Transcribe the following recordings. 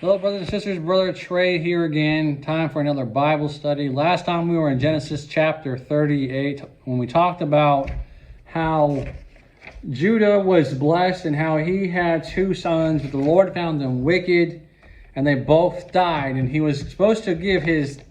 Hello, brothers and sisters. Brother Trey here again. Time for another Bible study. Last time we were in Genesis chapter 38 when we talked about how Judah was blessed and how he had two sons, but the Lord found them wicked and they both died. And he was supposed to give his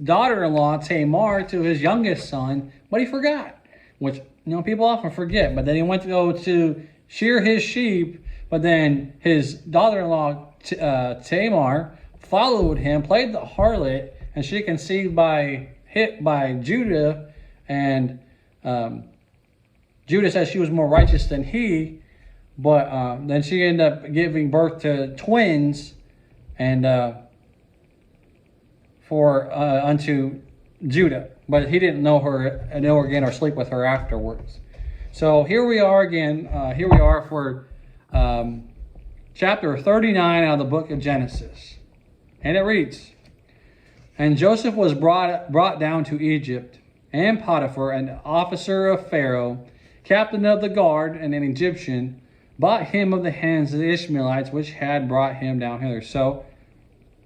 daughter-in-law Tamar to his youngest son, but he forgot, which people often forget. But then he went to go to shear his sheep, but then his daughter-in-law Tamar followed him, played the harlot, and she conceived hit by Judah, and Judah says she was more righteous than he, but then she ended up giving birth to twins, and unto Judah, but he didn't know her again or sleep with her afterwards. So here we are again. Here we are for chapter 39 out of the book of Genesis. And it reads, "And Joseph was brought down to Egypt, and Potiphar, an officer of Pharaoh, captain of the guard, and an Egyptian, bought him of the hands of the Ishmaelites, which had brought him down hither." So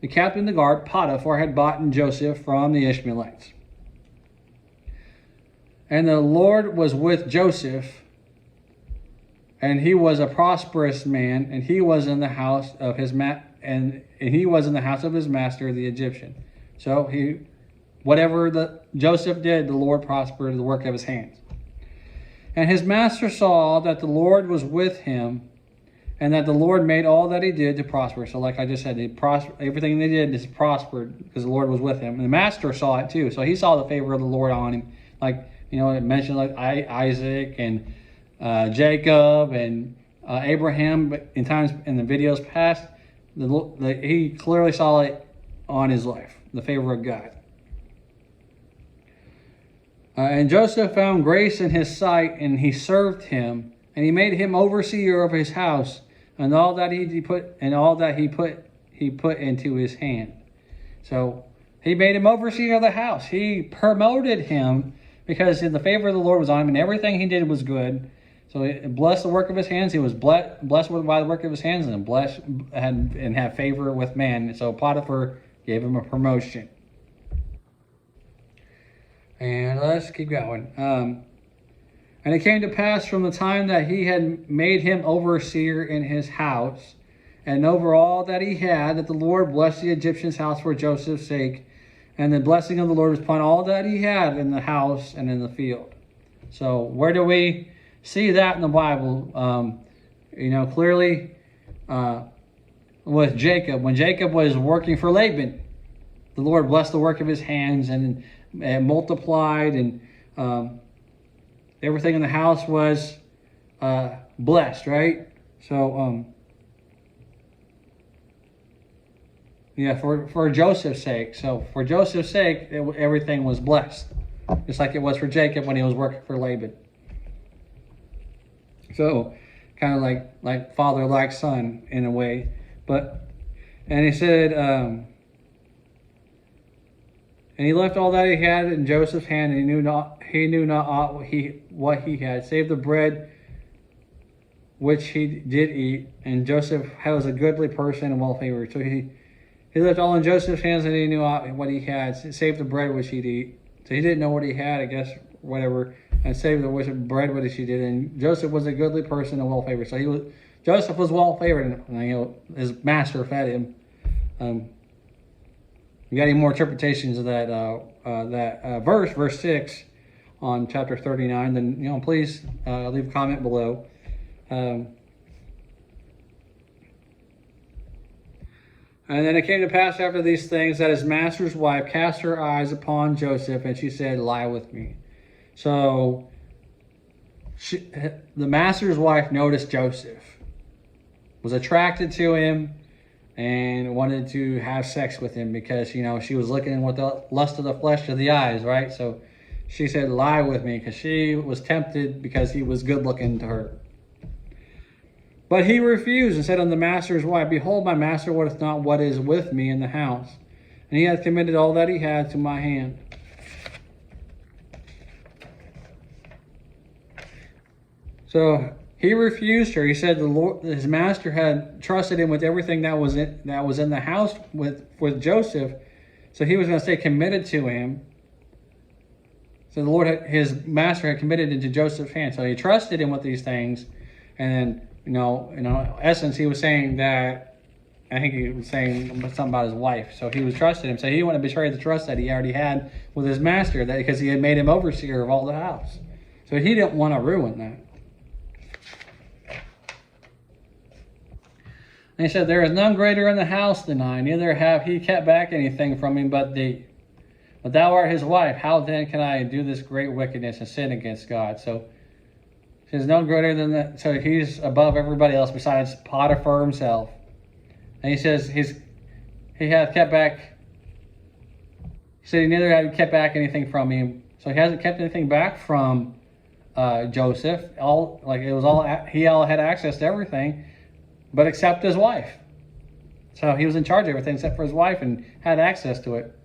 the captain of the guard, Potiphar, had bought Joseph from the Ishmaelites. "And the Lord was with Joseph, and he was a prosperous man, and he was in the house of his he was in the house of his master, the Egyptian." So whatever Joseph did, the Lord prospered the work of his hands. "And his master saw that the Lord was with him, and that the Lord made all that he did to prosper." So like I just said, everything they did is prospered because the Lord was with him. And the master saw it too. So he saw the favor of the Lord on him. Like, it mentioned like Isaac and Jacob and Abraham, but in the videos past, he clearly saw it on his life, the favor of God. "And Joseph found grace in his sight, and he served him, and he made him overseer of his house, and all that he put into his hand." So he made him overseer of the house. He promoted him because the favor of the Lord was on him, and everything he did was good. So it blessed the work of his hands. He was blessed by the work of his hands, and blessed and have favor with man. So Potiphar gave him a promotion. And let's keep going. "And it came to pass from the time that he had made him overseer in his house, and over all that he had, that the Lord blessed the Egyptian's house for Joseph's sake. And the blessing of the Lord was upon all that he had in the house and in the field." So where do we see that in the Bible? Clearly with Jacob. When Jacob was working for Laban, the Lord blessed the work of his hands and multiplied, and everything in the house was blessed, right? So for Joseph's sake. So for Joseph's sake, everything was blessed, just like it was for Jacob when he was working for Laban. So kind of like father like son in a way. And he said, and he left all that he had in Joseph's hand, and he knew not what he had, save the bread which he did eat. And Joseph was a goodly person and well favored. So he left all in Joseph's hands, and he knew what he had, save the bread which he'd eat. So he didn't know what he had, I guess, whatever, and save the bread which he did. And Joseph was a goodly person and well favored. So Joseph was well favored, and his master fed him. You got any more interpretations of that verse 6 on chapter 39? Then please leave a comment below. "And then it came to pass after these things that his master's wife cast her eyes upon Joseph, and she said, 'Lie with me.'" So the master's wife noticed Joseph, was attracted to him, and wanted to have sex with him because, she was looking with the lust of the flesh of the eyes, right? So she said, "Lie with me," because she was tempted because he was good looking to her. "But he refused and said unto the master's wife, Behold, my master wotteth not what is with me in the house, and he hath committed all that he had to my hand." So He refused her. He said the Lord, his master had trusted him with everything that was in the house with Joseph, so he was going to stay committed to him. So the Lord, his master, had committed into Joseph's hand. So he trusted him with these things, and in essence, he was saying that. I think he was saying something about his wife. So he was trusting him. So he didn't want to betray the trust that he already had with his master, that because he had made him overseer of all the house. So he didn't want to ruin that. And he said, "There is none greater in the house than I, neither have he kept back anything from me but thee. But thou art his wife. How then can I do this great wickedness and sin against God?" So there's no greater than that. So he's above everybody else besides Potiphar himself. And he says he hath kept back. He said he neither had kept back anything from him. So he hasn't kept anything back from Joseph. He all had access to everything, but except his wife. So he was in charge of everything except for his wife and had access to it.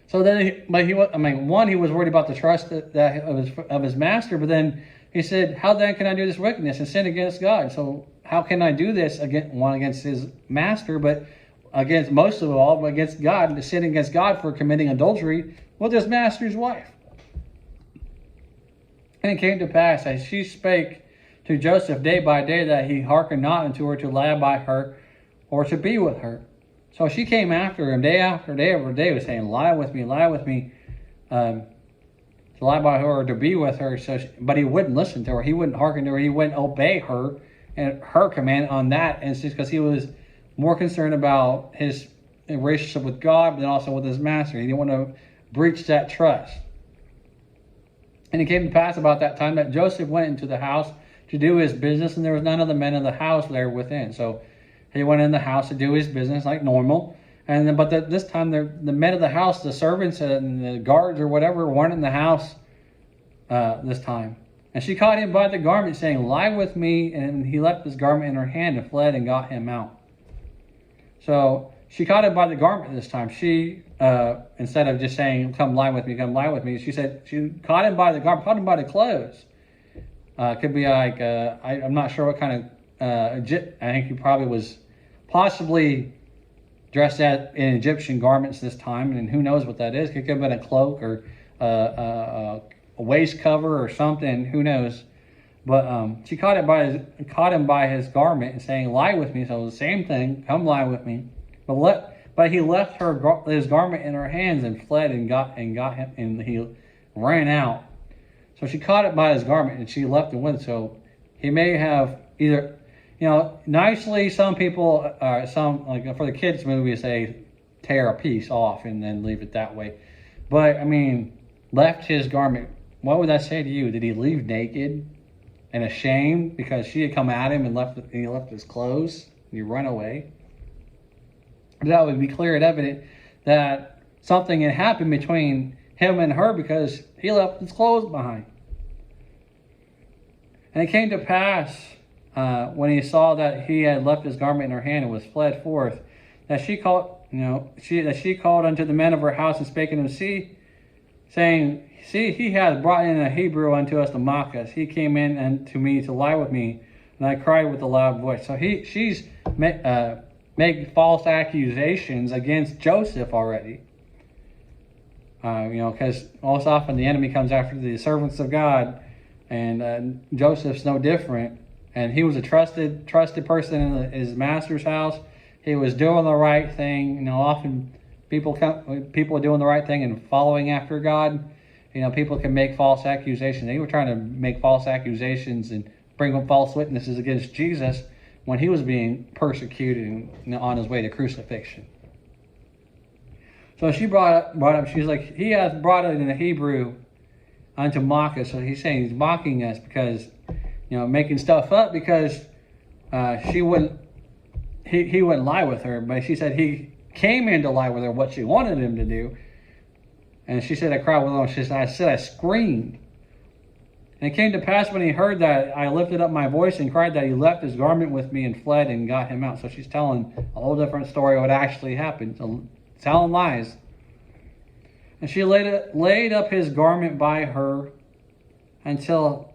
So then, he was worried about the trust of his master, but then he said, "How then can I do this wickedness and sin against God?" So how can I do this against his master, but most of all, against God, to sin against God for committing adultery with his master's wife? And it came to pass, as she spake to Joseph day by day, that he hearkened not unto her to lie by her or to be with her. So she came after him day after day every day, was saying, lie with me, to lie by her or to be with her. But he wouldn't listen to her. He wouldn't hearken to her. He wouldn't obey her and her command on that. And it's just because he was more concerned about his relationship with God than also with his master. He didn't want to breach that trust. And it came to pass about that time that Joseph went into the house to do his business, and there was none of the men of the house there within. So he went in the house to do his business like normal. This time the men of the house, the servants and the guards or whatever, weren't in the house this time. And she caught him by the garment, saying, "Lie with me." And he left his garment in her hand and fled and got him out. So she caught him by the garment this time. She, instead of just saying, "Come lie with me," she said she caught him by the garment, caught him by the clothes. Could be like, I'm not sure what kind of, I think he probably was possibly dressed in Egyptian garments this time, and who knows what that is. It could have been a cloak or a waist cover or something, who knows. But she caught him by his garment and saying, "Lie with me." So the same thing, "Come lie with me." But he left his garment in her hands and fled and got him, and he ran out. So she caught it by his garment and she left him with it. So he may have either, nicely, some people, like for the kids' movies, they tear a piece off and then leave it that way. But left his garment. What would that say to you? Did he leave naked and ashamed because she had come at him and he left his clothes and he run away? That would be clear and evident that something had happened between him and her because he left his clothes behind. And it came to pass when he saw that he had left his garment in her hand and was fled forth, that she called unto the men of her house and spake unto them, saying, "See, he hath brought in a Hebrew unto us to mock us. He came in unto me to lie with me, and I cried with a loud voice." So she's made false accusations against Joseph already. Because most often the enemy comes after the servants of God, and Joseph's no different. And he was a trusted person in his master's house. He was doing the right thing. Often people are doing the right thing and following after God. People can make false accusations. They were trying to make false accusations and bring up false witnesses against Jesus when he was being persecuted and on his way to crucifixion. So she brought up, she's like, "He hath brought it in the Hebrew unto mock us." So he's saying he's mocking us because, making stuff up because he wouldn't lie with her. But she said he came in to lie with her, what she wanted him to do. And she said, "I cried with him." She said, I screamed. And it came to pass when he heard that, I lifted up my voice and cried, that he left his garment with me and fled and got him out. So she's telling a whole different story of what actually happened. So telling lies. And she laid up his garment by her until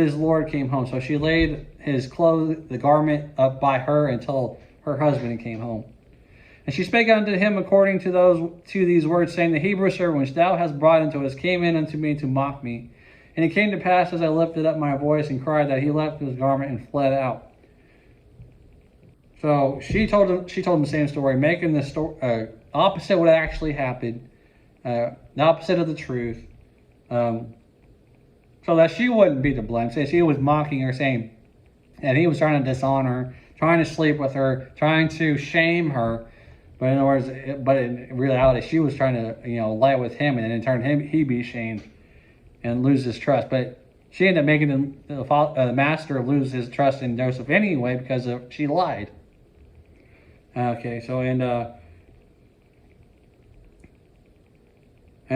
his Lord came home. So she laid his clothes, the garment, up by her until her husband came home. And she spake unto him according to these words, saying, The Hebrew servant which thou hast brought into us came in unto me to mock me. And it came to pass, as I lifted up my voice and cried, that he left his garment and fled out. So she told him the same story, making the story opposite what actually happened, the opposite of the truth, so that she wouldn't be to blame. So she was mocking her, saying that he was trying to dishonor her, trying to sleep with her, trying to shame her. But in other words, in reality, she was trying to lie with him, and in turn, he be shamed and lose his trust. But she ended up making the master lose his trust in Joseph anyway because she lied. Okay, so and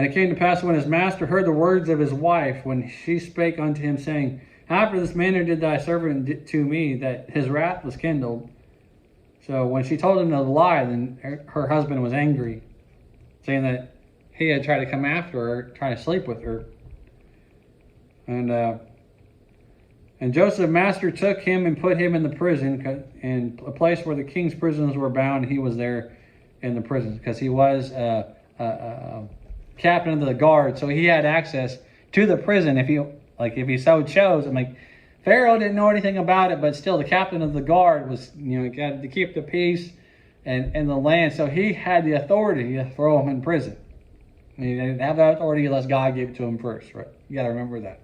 it came to pass when his master heard the words of his wife, when she spake unto him, saying, After this manner did thy servant to me, that his wrath was kindled. So when she told him to lie, then her husband was angry, saying that he had tried to come after her, trying to sleep with her. And Joseph, master, took him and put him in the prison, in a place where the king's prisoners were bound. He was there in the prison because he was captain of the guard, so he had access to the prison if he so chose. Pharaoh didn't know anything about it, but still the captain of the guard was, got to keep the peace and the land. So he had the authority to throw him in prison. He didn't have that authority unless God gave it to him first, right? You got to remember that.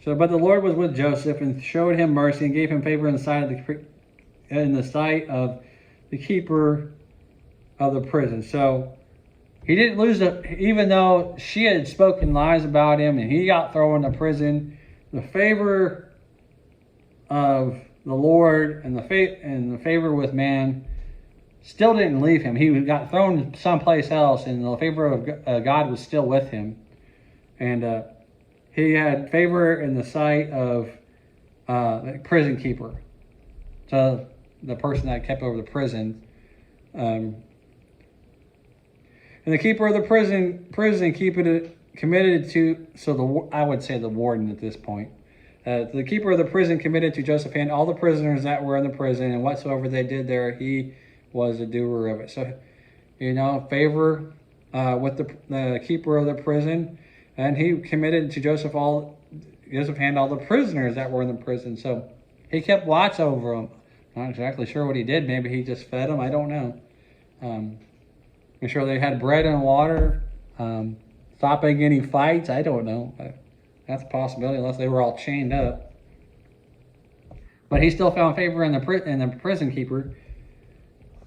But the Lord was with Joseph and showed him mercy and gave him favor in the sight of the keeper of the prison. So he didn't lose even though she had spoken lies about him and he got thrown into prison. The favor of the Lord and the favor with man still didn't leave him. He got thrown someplace else, and the favor of God was still with him. And he had favor in the sight of the prison keeper, so the person that kept over the prison. And the keeper of the prison committed to, I would say the warden at this point. The keeper of the prison committed to Joseph and all the prisoners that were in the prison, and whatsoever they did there, he was a doer of it. So, favor with the keeper of the prison, and he committed to Joseph and all the prisoners that were in the prison. So he kept watch over them. Not exactly sure what he did. Maybe he just fed them. I don't know. I'm sure they had bread and water, stopping any fights. I don't know. That's a possibility, unless they were all chained up. But he still found favor in the prison keeper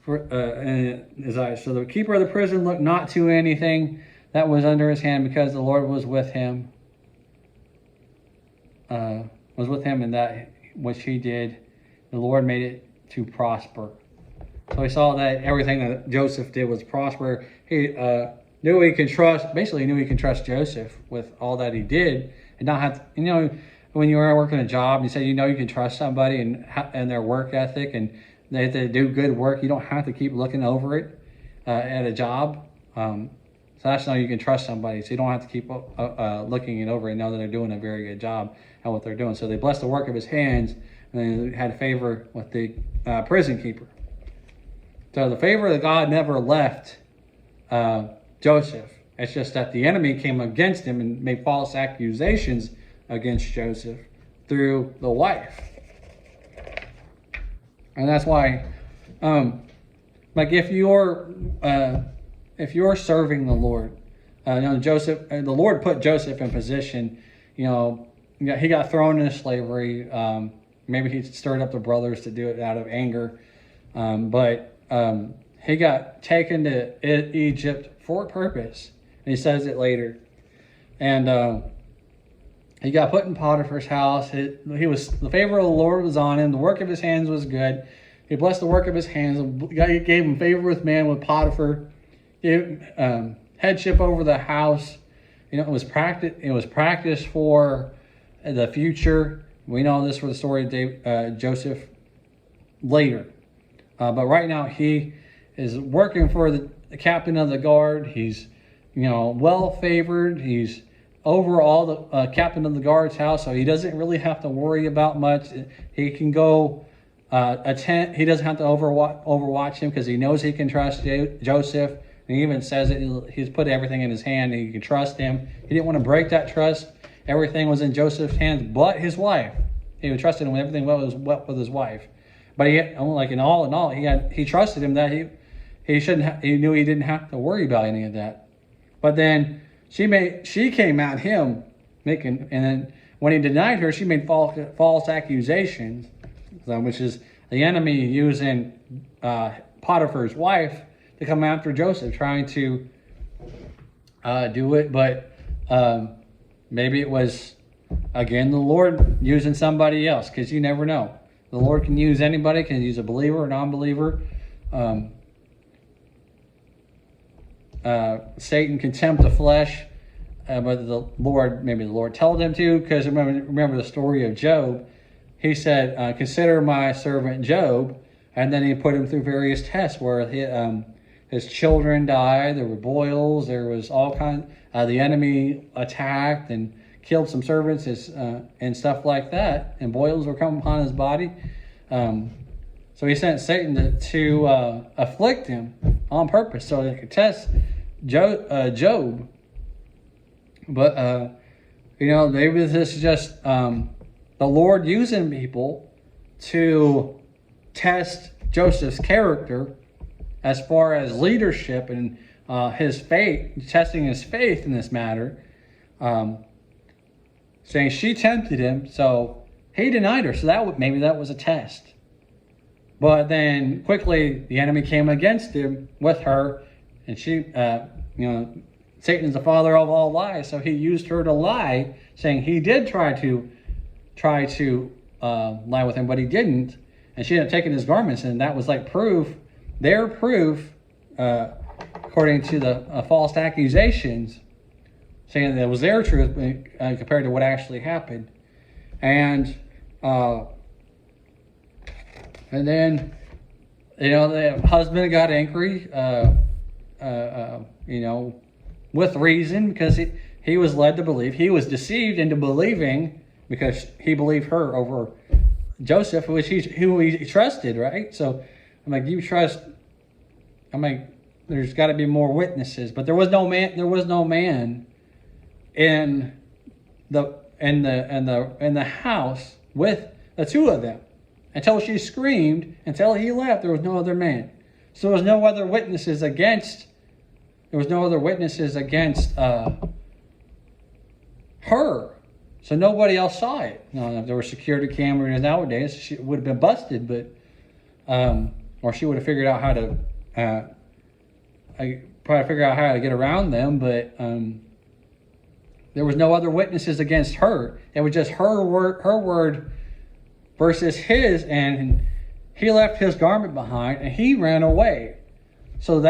in his eyes. So the keeper of the prison looked not to anything that was under his hand, because the Lord was with him. In that which he did. The Lord made it to prosper. So he saw that everything that Joseph did was prosper. He knew he can trust Joseph with all that he did, and not have to, when you are working a job, you say you can trust somebody and their work ethic, and they do good work. You don't have to keep looking over it at a job. So that's how you can trust somebody. So you don't have to keep looking it over and know that they're doing a very good job at what they're doing. So they blessed the work of his hands, and they had favor with the prison keeper. So the favor of God never left Joseph. It's just that the enemy came against him and made false accusations against Joseph through the wife. And that's why, if you're serving the Lord, Joseph, the Lord put Joseph in position. He got thrown into slavery. Maybe he stirred up the brothers to do it out of anger, but he got taken to Egypt for a purpose. And he says it later, and he got put in Potiphar's house. The favor of the Lord was on him. The work of his hands was good. He blessed the work of his hands. God gave him favor with man, with Potiphar. Gave headship over the house. It was practiced for the future. We know this for the story of Joseph later. But right now he is working for the captain of the guard. He's, well favored. He's over all the captain of the guard's house, so he doesn't really have to worry about much. He can go attend. He doesn't have to overwatch him because he knows he can trust Joseph. And he even says it. He's put everything in his hand. And he can trust him. He didn't want to break that trust. Everything was in Joseph's hands, but his wife. He would trust him when everything was with his wife. But in all, he trusted him that he shouldn't. He knew he didn't have to worry about any of that. But then she came at him and then when he denied her, she made false accusations, which is the enemy using Potiphar's wife to come after Joseph, trying to do it. But maybe it was, again, the Lord using somebody else, because you never know. The Lord can use anybody, can use a believer or non-believer. Satan can tempt the flesh, but maybe the Lord told him to, because remember the story of Job. He said, consider my servant Job, and then he put him through various tests where his children died, there were boils, there was all kinds, the enemy attacked and killed some servants and stuff like that, and boils were coming upon his body. So he sent Satan to afflict him on purpose so they could test Job. But, maybe this is just the Lord using people to test Joseph's character as far as leadership and his faith, testing his faith in this matter. Saying she tempted him, so he denied her. So maybe that was a test. But then quickly the enemy came against him with her, and she, Satan is the father of all lies, so he used her to lie, saying he did try to lie with him, but he didn't, and she ended up taking his garments, and that was like their proof, according to the false accusations, saying that it was their truth compared to what actually happened. And then, the husband got angry, with reason, because he was led to believe. He was deceived into believing because he believed her over Joseph, who he trusted, right? So I'm like, there's got to be more witnesses, but there was no man in the house with the two of them until she screamed. Until he left, there was no other man. So there was no other witnesses against her. So nobody else saw it. If there were security cameras nowadays, she would have been busted, but or she would have figured out how to get around them. But there was no other witnesses against her. It was just her word versus his, and he left his garment behind and he ran away. So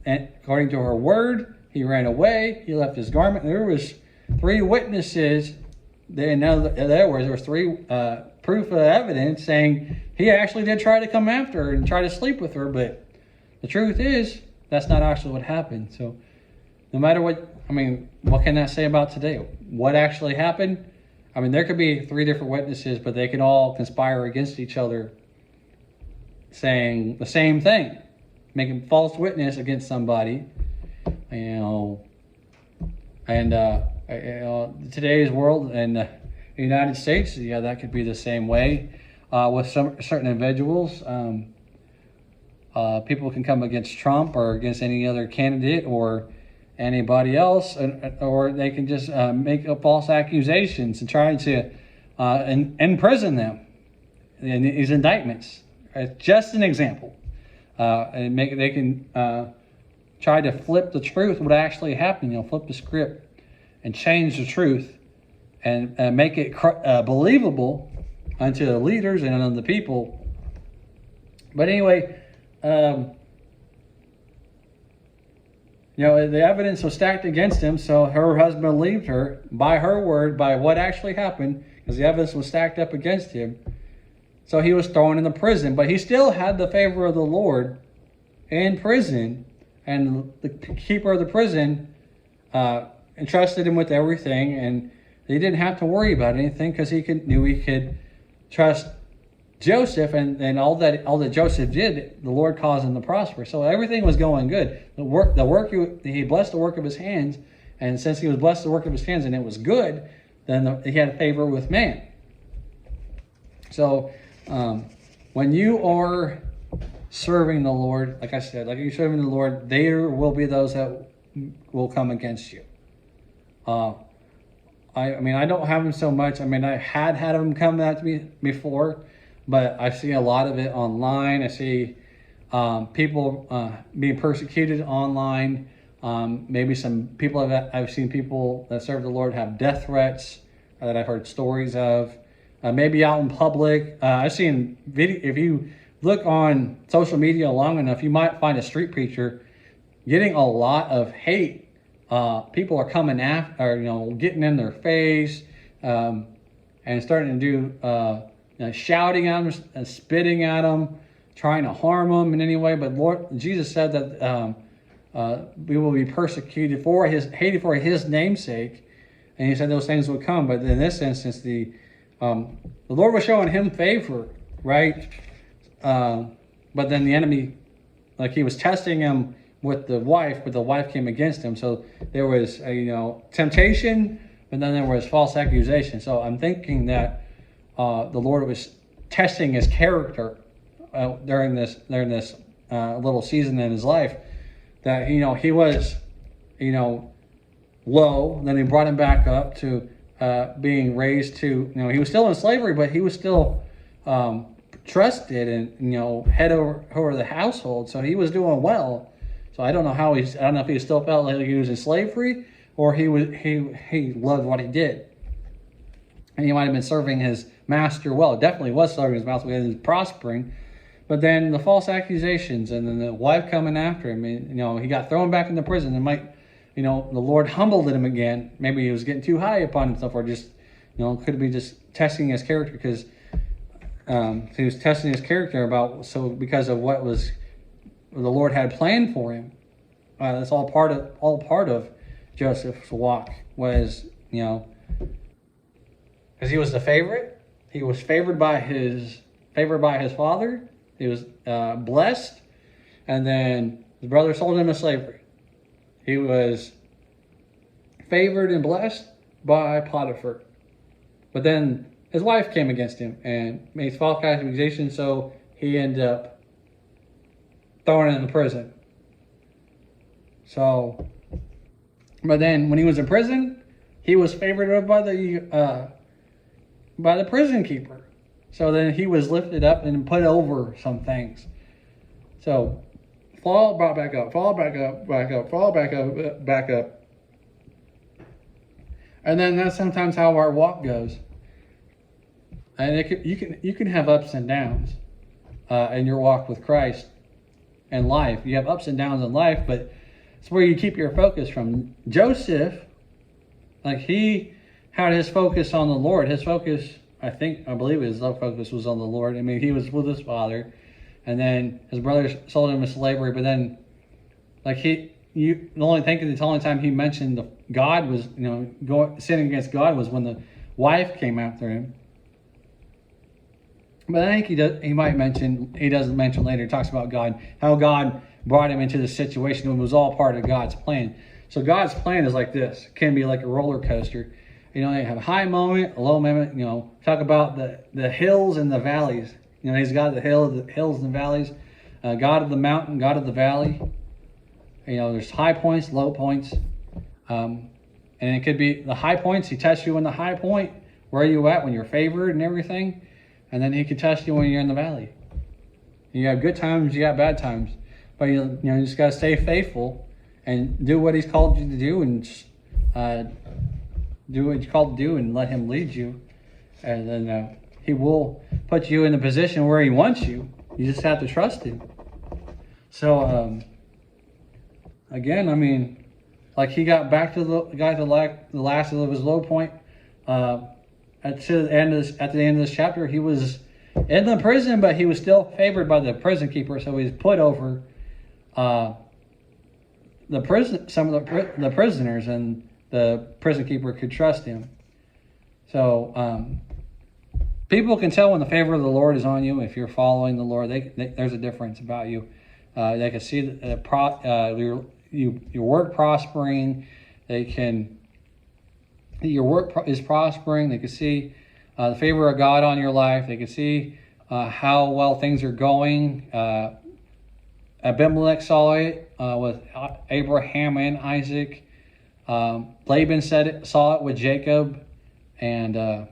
according to her word, he ran away. He left his garment. There was 3 witnesses. There was 3 proof of evidence saying he actually did try to come after her and try to sleep with her. But the truth is, that's not actually what happened. So no matter what can that say about today? What actually happened? There could be 3 different witnesses, but they can all conspire against each other, saying the same thing, making false witness against somebody, And today's world and the United States, that could be the same way with some certain individuals. People can come against Trump or against any other candidate or anybody else, or they can just make up false accusations and try to imprison them in these indictments. Just an example. They can try to flip the truth, what actually happened, flip the script and change the truth and make it believable unto the leaders and unto the people. But anyway, the evidence was stacked against him, so her husband believed her by her word, by what actually happened, because the evidence was stacked up against him. So he was thrown in the prison, but he still had the favor of the Lord in prison, and the keeper of the prison entrusted him with everything, and he didn't have to worry about anything because knew he could trust Joseph, and all that Joseph did, the Lord caused him to prosper. So everything was going good. He blessed the work of his hands, and since he was blessed the work of his hands and it was good, then he had favor with man. So when you are serving the Lord, like I said, like you're serving the Lord, there will be those that will come against you. I mean, I don't have them so much. I mean, I had them come at me before, but I see a lot of it online. I see people being persecuted online. Maybe some people I've seen people that serve the Lord have death threats that I've heard stories of. Maybe out in public. I've seen video. If you look on social media long enough, you might find a street preacher getting a lot of hate. People are coming after, getting in their face, and starting to do shouting at them and spitting at them, trying to harm them in any way. But Jesus said that we will be persecuted hated for His namesake, and He said those things would come. But in this instance, the Lord was showing him favor, right? But then the enemy, like He was testing him with the wife, but the wife came against him. So there was temptation, but then there was false accusation. So I'm thinking that the Lord was testing his character during this little season in his life. That he was low, and then He brought him back up to being raised to he was still in slavery, but he was still trusted and head over the household. So he was doing well. So I don't know if he still felt like he was in slavery, or he loved what he did, and he might have been serving his master well. Definitely was serving his master well. He was prospering, but then the false accusations, and then the wife coming after him. He got thrown back into prison. And the Lord humbled him again. Maybe he was getting too high upon himself, or just could be just testing his character, because he was testing his character because of what was the Lord had planned for him. That's all part of Joseph's walk, was because he was the favorite. He was favored by his father. He was blessed, and then his brother sold him to slavery. He was favored and blessed by Potiphar, but then his wife came against him and made false accusations. So he ended up thrown in prison. So, but then when he was in prison, he was favored by the prison keeper. So then he was lifted up and put over some things. So fall, brought back up, fall back up, back up, fall back up, back up. And then that's sometimes how our walk goes. And you can have ups and downs in your walk with Christ. And life, you have ups and downs in life, but it's where you keep your focus from. Joseph, like he had his focus on the Lord. His focus, I believe his focus was on the Lord. I mean, he was with his father, and then his brothers sold him to slavery. But then, the only time he mentioned God was, sinning against God was when the wife came after him. But I think he doesn't mention later, he talks about God, how God brought him into this situation and it was all part of God's plan. So God's plan is like this. It can be like a roller coaster. They have a high moment, a low moment, talk about the hills and the valleys. He's got the hills and the valleys, God of the mountain, God of the valley. There's high points, low points. And it could be the high points, He tests you in the high point. Where are you at when you're favored and everything? And then He can test you when you're in the valley. You have good times, you got bad times. But you just got to stay faithful and do what He's called you to do, and do what He's called to do, and let Him lead you. And then He will put you in the position where He wants you. You just have to trust Him. So, again, he got back to the last of his low point. At the end of this chapter, he was in the prison, but he was still favored by the prison keeper. So he's put over some of the prisoners and the prison keeper could trust him. So people can tell when the favor of the Lord is on you if you're following the Lord. There's a difference about you. They can see your work prospering. Your work is prospering. They can see the favor of God on your life. They can see how well things are going. Abimelech saw it with Abraham and Isaac. Laban saw it with Jacob, and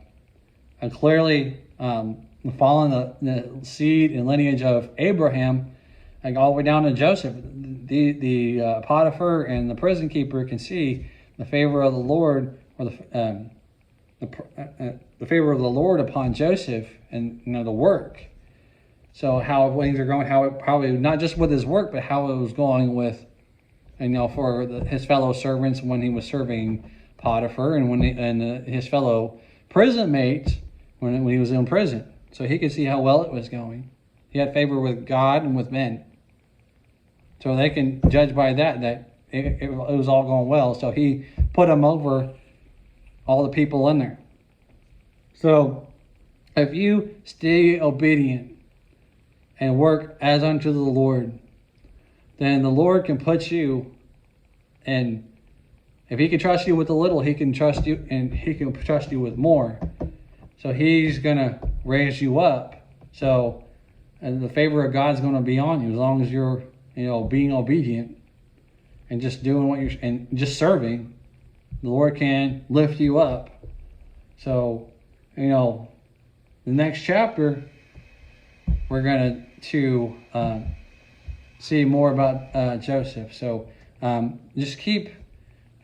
clearly following the seed and lineage of Abraham, like all the way down to Joseph. The Potiphar and the prison keeper can see the favor of the Lord, or the favor of the Lord upon Joseph, and the work. So how things are going, how it probably not just with his work, but how it was going with, for his fellow servants when he was serving Potiphar, and his fellow prison mates when he was in prison. So he could see how well it was going. He had favor with God and with men. So they can judge by that it was all going well. So he put him over all the people in there. So if you stay obedient and work as unto the Lord, then the Lord can put you, and if he can trust you with a little, he can trust you, and he can trust you with more. So he's going to raise you up. So, and the favor of God's going to be on you as long as you're, being obedient and just doing and just serving. The Lord can lift you up. So, the next chapter, we're going to see more about Joseph. So just keep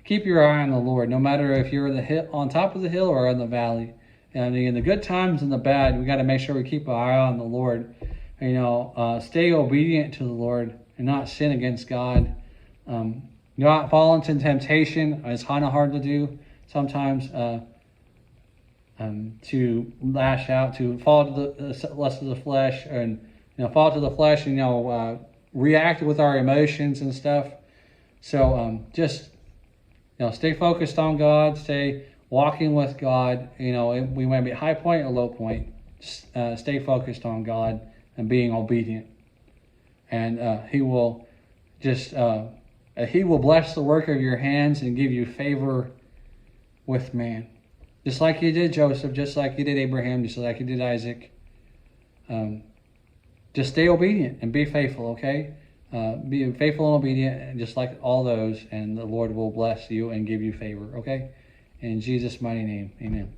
your eye on the Lord, no matter if you're on top of the hill or in the valley. And in the good times and the bad, we got to make sure we keep our eye on the Lord. Stay obedient to the Lord and not sin against God. Not fall into temptation. It's kind of hard to do sometimes. To lash out, to fall to the lust of the flesh, and fall to the flesh, and react with our emotions and stuff. So just stay focused on God, stay walking with God. We might be at high point or low point. Just, stay focused on God and being obedient, and He will bless the work of your hands and give you favor with man. Just like he did Joseph, just like he did Abraham, just like he did Isaac. Just stay obedient and be faithful, okay? Be faithful and obedient, just like all those, and the Lord will bless you and give you favor, okay? In Jesus' mighty name, amen.